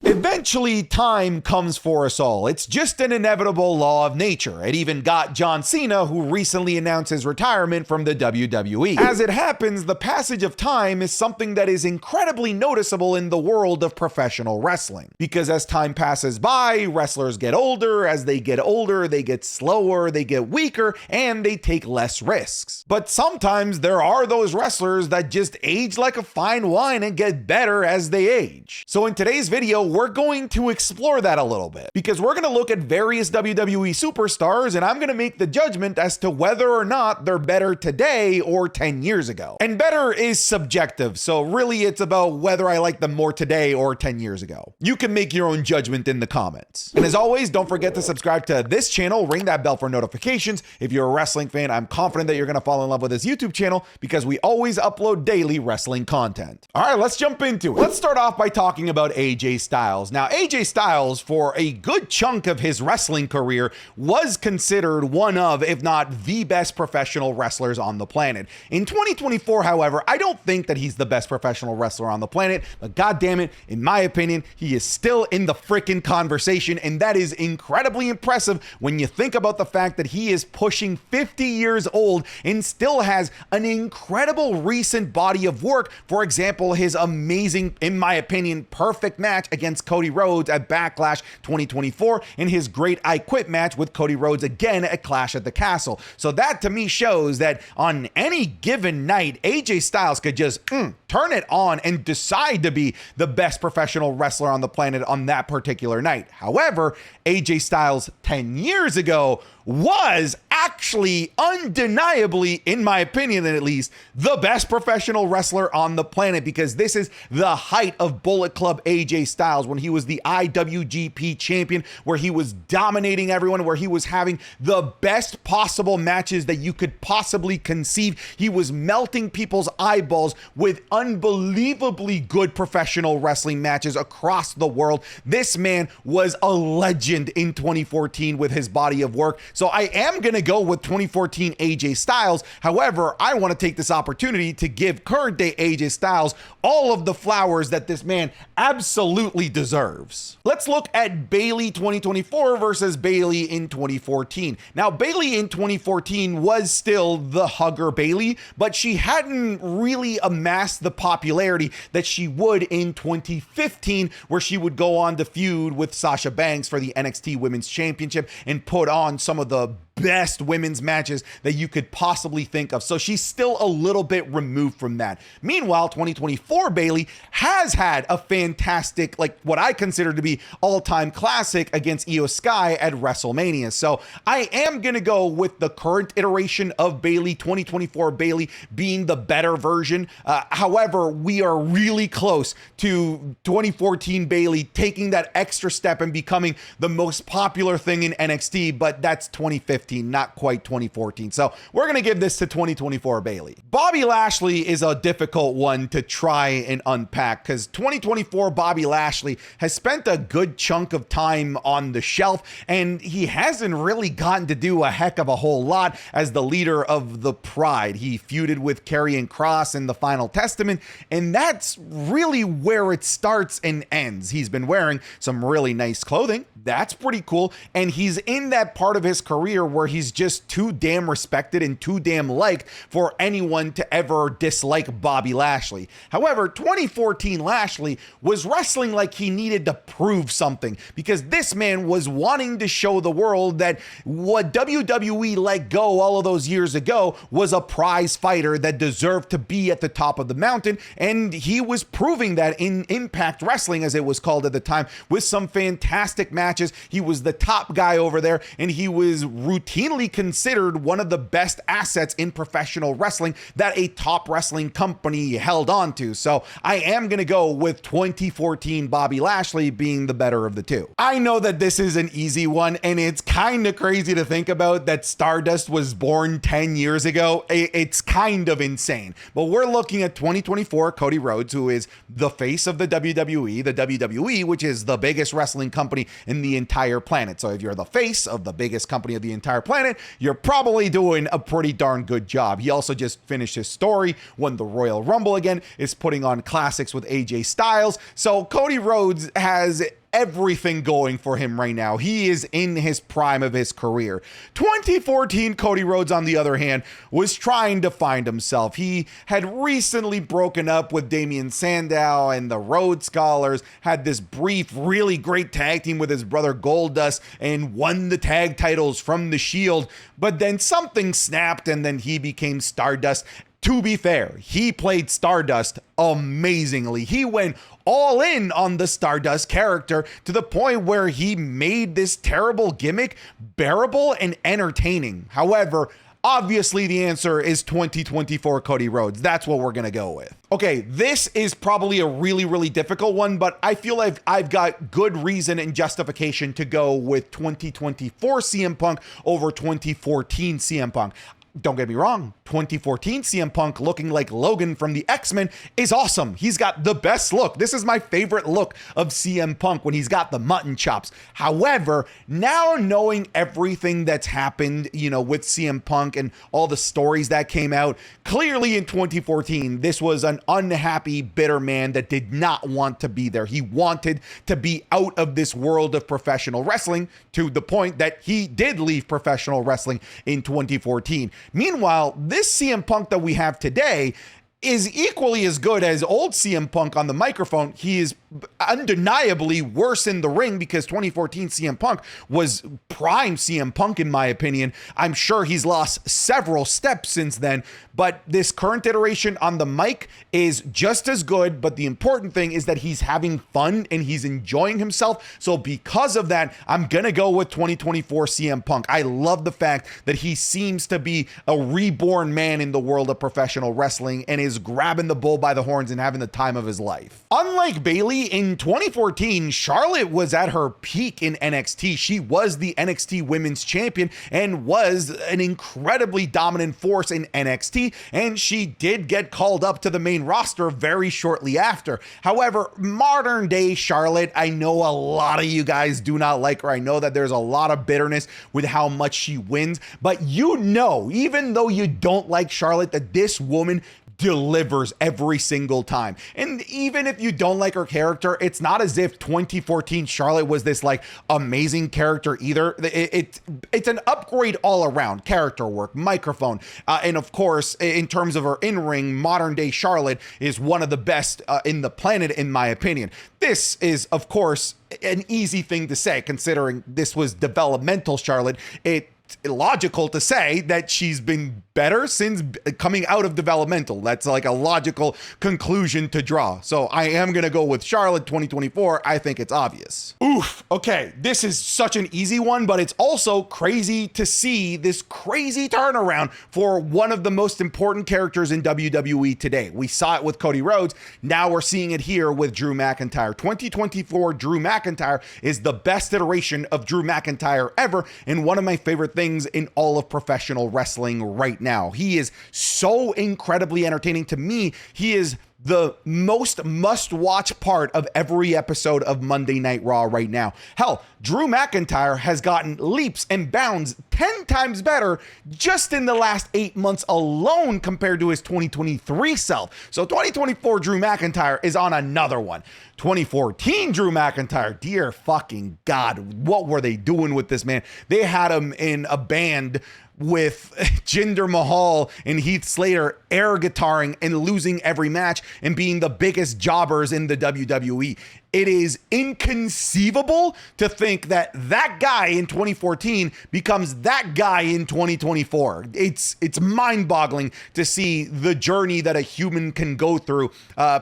Eventually, time comes for us all. It's just an inevitable law of nature. It even got John Cena, who recently announced his retirement from the WWE. As it happens, the passage of time is something that is incredibly noticeable in the world of professional wrestling. Because as time passes by, wrestlers get older. As they get older, they get slower, they get weaker, and they take less risks. But sometimes there are those wrestlers that just age like a fine wine and get better as they age. So in today's video, we're going to explore that a little bit, because we're going to look at various WWE superstars and I'm going to make the judgment as to whether or not they're better today or 10 years ago. And better is subjective, so really it's about whether I like them more today or 10 years ago. You can make your own judgment in the comments. And as always, don't forget to subscribe to this channel, ring that bell for notifications. If you're a wrestling fan, I'm confident that you're going to fall in love with this YouTube channel because we always upload daily wrestling content. All right, let's jump into it. Let's start off by talking about AJ Styles. Now, AJ Styles, for a good chunk of his wrestling career, was considered one of, if not the best professional wrestlers on the planet. In 2024, however, I don't think that he's the best professional wrestler on the planet, but goddamn it, in my opinion, he is still in the freaking conversation, and that is incredibly impressive when you think about the fact that he is pushing 50 years old and still has an incredible recent body of work. For example, his amazing, in my opinion, perfect match against Cody Rhodes at Backlash 2024 and his great I Quit match with Cody Rhodes again at Clash at the Castle. So that to me shows that on any given night, AJ Styles could just turn it on and decide to be the best professional wrestler on the planet on that particular night. However, AJ Styles 10 years ago was actually undeniably, in my opinion at least, the best professional wrestler on the planet, because this is the height of Bullet Club AJ Styles when he was the IWGP champion, where he was dominating everyone, where he was having the best possible matches that you could possibly conceive. He was melting people's eyeballs with unbelievably good professional wrestling matches across the world. This man was a legend in 2014 with his body of work. So I am going to go with 2014 AJ Styles. However, I want to take this opportunity to give current day AJ Styles all of the flowers that this man absolutely deserves. Let's look at Bayley 2024 versus Bayley in 2014. Now, Bayley in 2014 was still the hugger Bayley, but she hadn't really amassed the popularity that she would in 2015, where she would go on to feud with Sasha Banks for the NXT Women's Championship and put on some of the best women's matches that you could possibly think of. So she's still a little bit removed from that. Meanwhile, 2024 Bayley has had a fantastic, like what I consider to be all-time classic against Io Sky at WrestleMania. So I am going to go with the current iteration of Bayley, 2024 Bayley being the better version. However, we are really close to 2014 Bayley taking that extra step and becoming the most popular thing in NXT, but that's 2015. Not quite 2014. So we're going to give this to 2024 Bayley. Bobby Lashley is a difficult one to try and unpack, because 2024 Bobby Lashley has spent a good chunk of time on the shelf, and he hasn't really gotten to do a heck of a whole lot as the leader of the Pride. He feuded with Karrion Kross in the Final Testament, and that's really where it starts and ends. He's been wearing some really nice clothing. That's pretty cool. And he's in that part of his career where he's just too damn respected and too damn liked for anyone to ever dislike Bobby Lashley. However, 2014 Lashley was wrestling like he needed to prove something, because this man was wanting to show the world that what WWE let go all of those years ago was a prize fighter that deserved to be at the top of the mountain. And he was proving that in Impact Wrestling, as it was called at the time, with some fantastic matches. He was the top guy over there, and he was routinely considered one of the best assets in professional wrestling that a top wrestling company held on to. So I am going to go with 2014 Bobby Lashley being the better of the two. I know that this is an easy one, and it's kind of crazy to think about that Stardust was born 10 years ago. It's kind of insane, but we're looking at 2024 Cody Rhodes, who is the face of the WWE, which is the biggest wrestling company in the entire planet. So if you're the face of the biggest company of the entire entire planet, you're probably doing a pretty darn good job. He also just finished his story, won the Royal Rumble again, is putting on classics with AJ Styles. So Cody Rhodes has everything going for him right now. He is in his prime of his career. 2014 Cody Rhodes, on the other hand, was trying to find himself. He had recently broken up with Damian Sandow and the Rhodes Scholars, had this brief, really great tag team with his brother Goldust, and won the tag titles from the Shield. But then something snapped, and then he became Stardust. To be fair, he played Stardust amazingly. He went all in on the Stardust character to the point where he made this terrible gimmick bearable and entertaining. However, obviously the answer is 2024 Cody Rhodes. That's what we're going to go with. Okay, this is probably a really, really difficult one, but I feel like I've got good reason and justification to go with 2024 CM Punk over 2014 CM Punk. Don't get me wrong, 2014 CM Punk looking like Logan from the X-Men is awesome. He's got the best look. This is my favorite look of CM Punk, when he's got the mutton chops. However, now knowing everything that's happened, with CM Punk and all the stories that came out, clearly in 2014, this was an unhappy, bitter man that did not want to be there. He wanted to be out of this world of professional wrestling, to the point that he did leave professional wrestling in 2014. Meanwhile, this CM Punk that we have today is equally as good as old CM Punk on the microphone. He is undeniably worse in the ring, because 2014 CM Punk was prime CM Punk, in my opinion. I'm sure he's lost several steps since then, but this current iteration on the mic is just as good. But the important thing is that he's having fun and he's enjoying himself. So because of that, I'm gonna go with 2024 CM Punk. I love the fact that he seems to be a reborn man in the world of professional wrestling and is grabbing the bull by the horns and having the time of his life. Unlike Bayley, in 2014, Charlotte was at her peak in NXT. She was the NXT Women's Champion and was an incredibly dominant force in NXT, and she did get called up to the main roster very shortly after. However, modern day Charlotte, I know a lot of you guys do not like her. I know that there's a lot of bitterness with how much she wins, but even though you don't like Charlotte, that this woman delivers every single time. And even if you don't like her character, it's not as if 2014 Charlotte was this like amazing character either. It's an upgrade all around: character work, microphone, and of course, in terms of her in-ring, modern day Charlotte is one of the best in the planet, in my opinion. This is, of course, an easy thing to say, considering this was developmental Charlotte. It's logical to say that she's been better since coming out of developmental. That's like a logical conclusion to draw. So I am going to go with Charlotte 2024. I think it's obvious. Oof. Okay. This is such an easy one, but it's also crazy to see this crazy turnaround for one of the most important characters in WWE today. We saw it with Cody Rhodes. Now we're seeing it here with Drew McIntyre. 2024 Drew McIntyre is the best iteration of Drew McIntyre ever, and one of my favorite things in all of professional wrestling right now. He is so incredibly entertaining to me. He is the most must-watch part of every episode of Monday Night Raw right now. Hell, Drew McIntyre has gotten leaps and bounds 10 times better just in the last 8 months alone compared to his 2023 self. So 2024 Drew McIntyre is on another one. 2014 Drew McIntyre, dear fucking God, what were they doing with this man? They had him in a band with Jinder Mahal and Heath Slater air guitaring and losing every match and being the biggest jobbers in the WWE. It is inconceivable to think that that guy in 2014 becomes that guy in 2024. It's mind-boggling to see the journey that a human can go through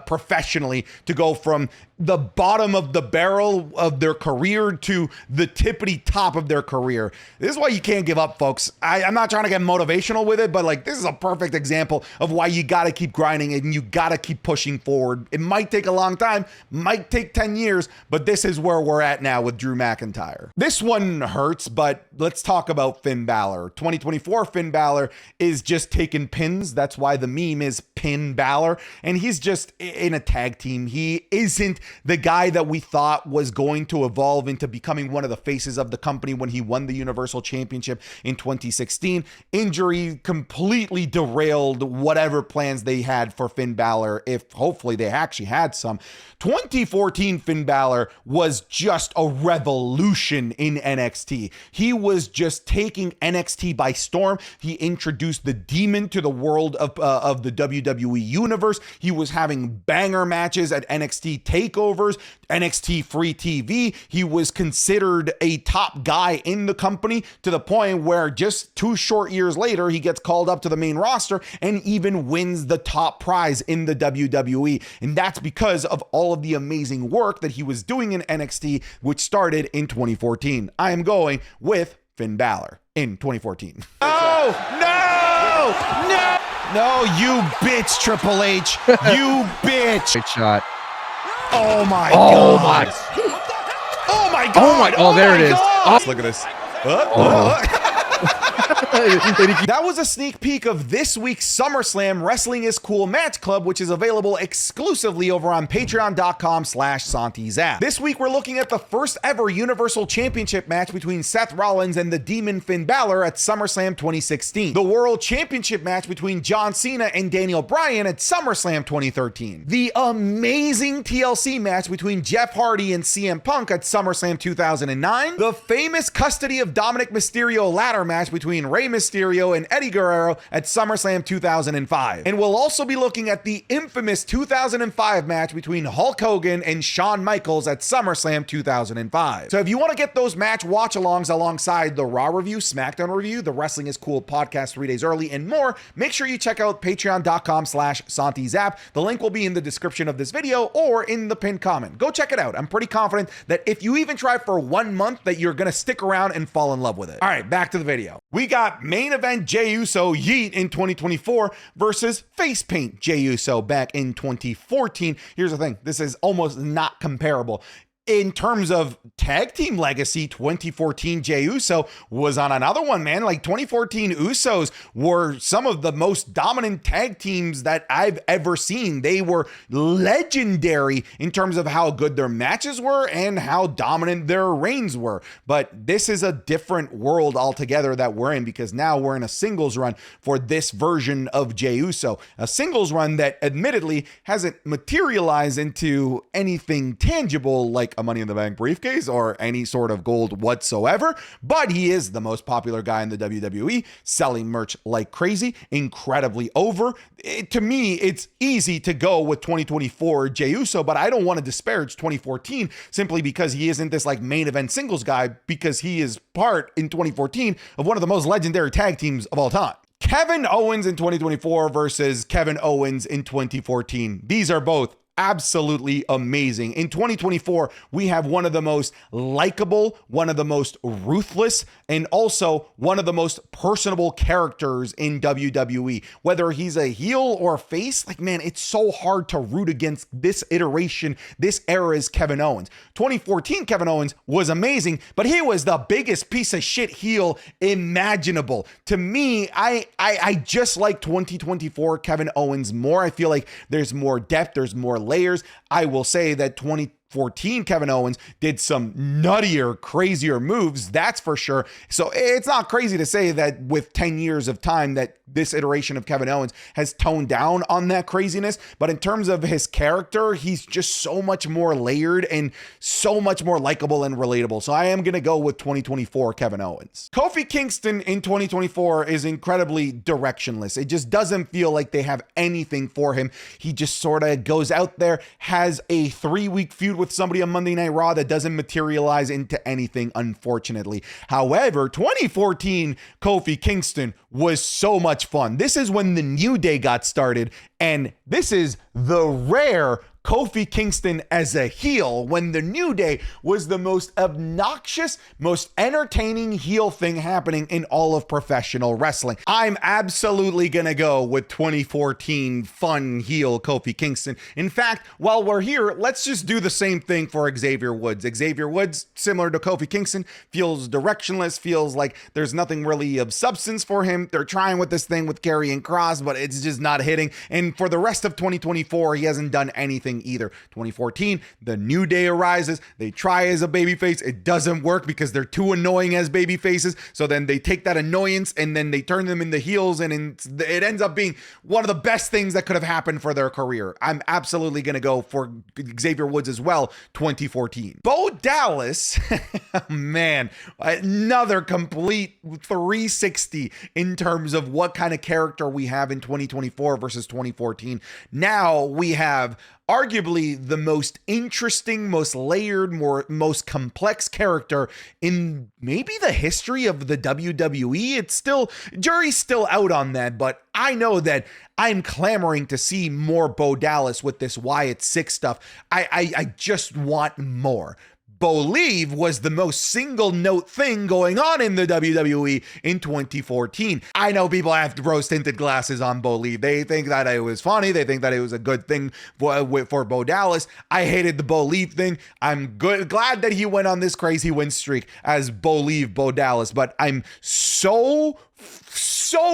professionally, to go from the bottom of the barrel of their career to the tippity top of their career. This is why you can't give up, folks. I'm not trying to get motivational with it, but like, this is a perfect example of why you got to keep grinding and you got to keep pushing forward. It might take a long time, might take 10 years, but this is where we're at now with Drew McIntyre. This one hurts, but let's talk about Finn Balor. 2024 Finn Balor is just taking pins. That's why the meme is Pin Balor, and he's just in a tag team. He isn't the guy that we thought was going to evolve into becoming one of the faces of the company when he won the Universal Championship in 2016. Injury completely derailed whatever plans they had for Finn Balor, if hopefully they actually had some. 2014 Finn Balor was just a revolution in NXT. He was just taking NXT by storm. He introduced the Demon to the world of the WWE universe. He was having banger matches at NXT takeovers, NXT free TV. He was considered a top guy in the company to the point where just 2 short years later, he gets called up to the main roster and even wins the top prize in the WWE. And that's because of all of the amazing work that he was doing in NXT, which started in 2014. I am going with Finn Balor in 2014. No, you bitch, Triple H. You bitch. Great shot. Oh my God. Oh my God. Oh, there it is. Oh. Look at this. That was a sneak peek of this week's SummerSlam Wrestling is Cool Match Club, which is available exclusively over on patreon.com/SantiZap. This week, we're looking at the first ever Universal Championship match between Seth Rollins and the Demon Finn Balor at SummerSlam 2016. The World Championship match between John Cena and Daniel Bryan at SummerSlam 2013. The amazing TLC match between Jeff Hardy and CM Punk at SummerSlam 2009. The famous custody of Dominic Mysterio ladder match between Rey Mysterio and Eddie Guerrero at SummerSlam 2005. And we'll also be looking at the infamous 2005 match between Hulk Hogan and Shawn Michaels at SummerSlam 2005. So if you want to get those match watch-alongs alongside the Raw review, SmackDown review, the Wrestling is Cool podcast 3 days early, and more, make sure you check out patreon.com/SantiZap. The link will be in the description of this video or in the pinned comment. Go check it out. I'm pretty confident that if you even try for 1 month, that you're going to stick around and fall in love with it. All right, back to the video. We got main event Jey Uso Yeet in 2024 versus face paint Jey Uso back in 2014. Here's the thing. This is almost not comparable. In terms of tag team legacy, 2014 Jey Uso was on another one, man. Like 2014 Usos were some of the most dominant tag teams that I've ever seen. They were legendary in terms of how good their matches were and how dominant their reigns were. But this is a different world altogether that we're in, because now we're in a singles run for this version of Jey Uso. A singles run that admittedly hasn't materialized into anything tangible like a Money in the Bank briefcase or any sort of gold whatsoever, but he is the most popular guy in the WWE, selling merch like crazy, incredibly over. To me, it's easy to go with 2024 Jey Uso, but I don't want to disparage 2014 simply because he isn't this like main event singles guy, because he is part in 2014 of one of the most legendary tag teams of all time. Kevin Owens in 2024 versus Kevin Owens in 2014. These are both absolutely amazing. In 2024, we have one of the most likable, one of the most ruthless, and also one of the most personable characters in WWE. Whether he's a heel or face, like, man, it's so hard to root against this iteration, this era's Kevin Owens. 2014 Kevin Owens was amazing, but he was the biggest piece of shit heel imaginable. To me, I just like 2024 Kevin Owens more. I feel like there's more depth, there's more layers. I will say that 2014 Kevin Owens did some nuttier, crazier moves, that's for sure. So it's not crazy to say that with 10 years of time that this iteration of Kevin Owens has toned down on that craziness. But in terms of his character, he's just so much more layered and so much more likable and relatable. So I am going to go with 2024 Kevin Owens. Kofi Kingston in 2024 is incredibly directionless. It just doesn't feel like they have anything for him. He just sort of goes out there, has a 3-week feud with somebody on Monday Night Raw that doesn't materialize into anything, unfortunately. However, 2014 Kofi Kingston was so much fun. This is when the New Day got started, and this is the rare Kofi Kingston as a heel when the New Day was the most obnoxious, most entertaining heel thing happening in all of professional wrestling. I'm absolutely gonna go with 2014 fun heel Kofi Kingston. In fact, while we're here, let's just do the same thing for Xavier Woods. Xavier Woods, similar to Kofi Kingston, feels directionless, feels like there's nothing really of substance for him. They're trying with this thing with Karrion Kross, but it's just not hitting. And for the rest of 2024, he hasn't done anything either. 2014, the New Day arises. They try as a babyface. It doesn't work because they're too annoying as babyfaces. So then they take that annoyance and then they turn them into heels, and it ends up being one of the best things that could have happened for their career. I'm absolutely going to go for Xavier Woods as well, 2014. Bo Dallas, man, another complete 360 in terms of what kind of character we have in 2024 versus 2014. Now we have arguably the most interesting, most layered, most complex character in maybe the history of the WWE. It's still, jury's still out on that, but I know that I'm clamoring to see more Bo Dallas with this Wyatt Six stuff. I just want more. Believe was the most single note thing going on in the WWE in 2014. I know people have rose tinted glasses on Believe. They think that it was funny. They think that it was a good thing for Bo Dallas. I hated the Believe thing. I'm glad that he went on this crazy win streak as Believe Bo Dallas, but I'm so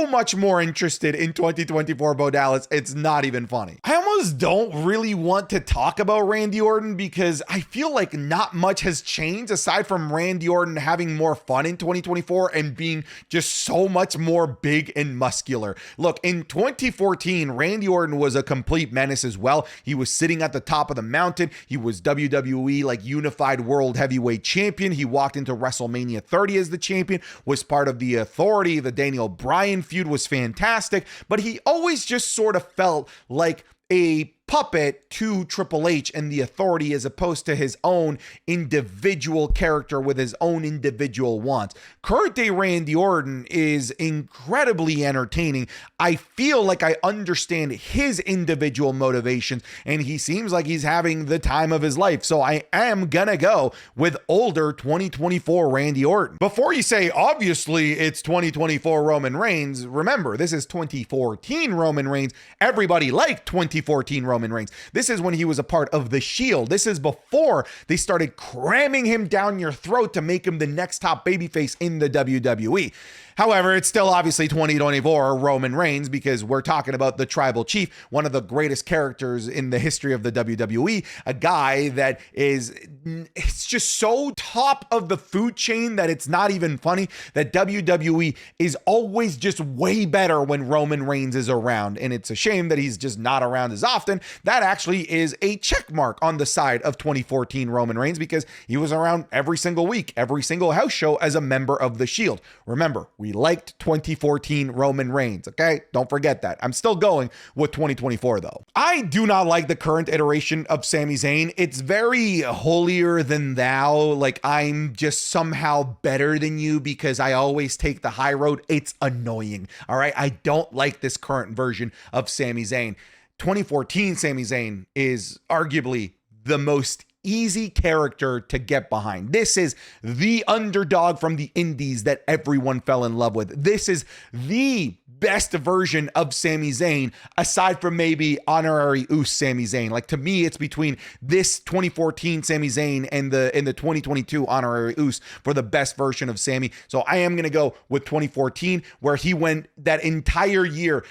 much more interested in 2024 Bo Dallas. It's not even funny. I almost don't really want to talk about Randy Orton because I feel like not much has changed aside from Randy Orton having more fun in 2024 and being just so much more big and muscular. Look, in 2014, Randy Orton was a complete menace as well. He was sitting at the top of the mountain. He was WWE like unified world heavyweight champion. He walked into WrestleMania 30 as the champion, was part of the Authority. The Daniel Bryan feud was fantastic, but he always just sort of felt like a puppet to Triple H and the Authority as opposed to his own individual character with his own individual wants. Current day Randy Orton is incredibly entertaining. I feel like I understand his individual motivations and he seems like he's having the time of his life. So I am gonna go with older 2024 Randy Orton. Before you say, obviously it's 2024 Roman Reigns, remember, this is 2014 Roman Reigns. Everybody liked 2014 Roman Reigns. This is when he was a part of the Shield. This is before they started cramming him down your throat to make him the next top babyface in the WWE. However, it's still obviously 2024 Roman Reigns because we're talking about the Tribal Chief, one of the greatest characters in the history of the WWE, a guy that it's just so top of the food chain that it's not even funny, that WWE is always just way better when Roman Reigns is around. And it's a shame that he's just not around as often. That actually is a check mark on the side of 2014 Roman Reigns because he was around every single week, every single house show as a member of the Shield. Remember, we liked 2014 Roman Reigns, okay? Don't forget that. I'm still going with 2024 though. I do not like the current iteration of Sami Zayn. It's very holier than thou. Like I'm just somehow better than you because I always take the high road. It's annoying, all right? I don't like this current version of Sami Zayn. 2014 Sami Zayn is arguably the most easy character to get behind. This is the underdog from the indies that everyone fell in love with. This is the best version of Sami Zayn, aside from maybe honorary Uso Sami Zayn. Like to me, it's between this 2014 Sami Zayn and the 2022 honorary Uso for the best version of Sami. So I am going to go with 2014, where he went that entire year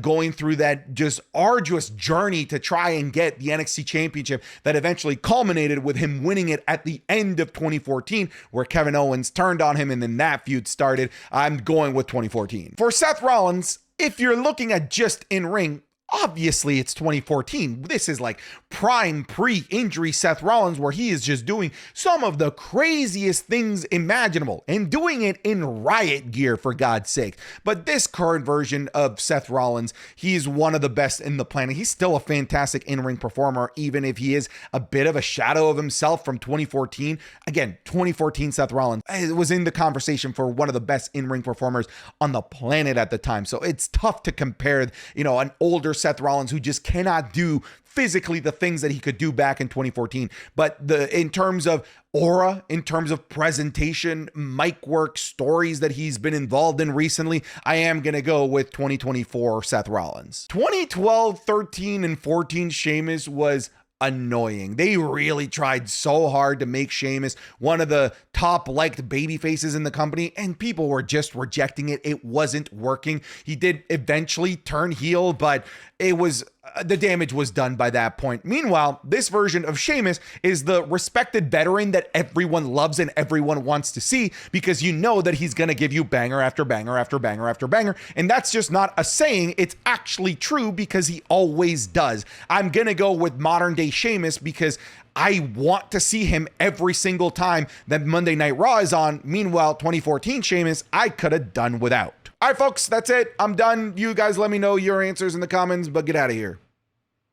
going through that just arduous journey to try and get the NXT championship that eventually culminated with him winning it at the end of 2014, where Kevin Owens turned on him and then that feud started. I'm going with 2014. For Seth Rollins, if you're looking at just in-ring, obviously it's 2014. This is like prime pre-injury Seth Rollins, where he is just doing some of the craziest things imaginable and doing it in riot gear, for God's sake. But this current version of Seth Rollins, he's one of the best in the planet. He's still a fantastic in-ring performer, even if he is a bit of a shadow of himself from 2014. Again, 2014 Seth Rollins was in the conversation for one of the best in-ring performers on the planet at the time. So it's tough to compare, an older Seth Rollins, who just cannot do physically the things that he could do back in 2014. But in terms of aura, in terms of presentation, mic work, stories that he's been involved in recently, I am going to go with 2024 Seth Rollins. 2012, 13, and 14 Sheamus was annoying. They really tried so hard to make Sheamus one of the top liked baby faces in the company, and people were just rejecting it. It wasn't working. He did eventually turn heel, but it was the damage was done by that point. Meanwhile, this version of Sheamus is the respected veteran that everyone loves and everyone wants to see, because you know that he's going to give you banger after banger after banger after banger. And that's just not a saying. It's actually true, because he always does. I'm going to go with modern day Sheamus because I want to see him every single time that Monday Night Raw is on. Meanwhile, 2014 Sheamus, I could have done without. All right, folks, that's it. I'm done. You guys let me know your answers in the comments, but get out of here.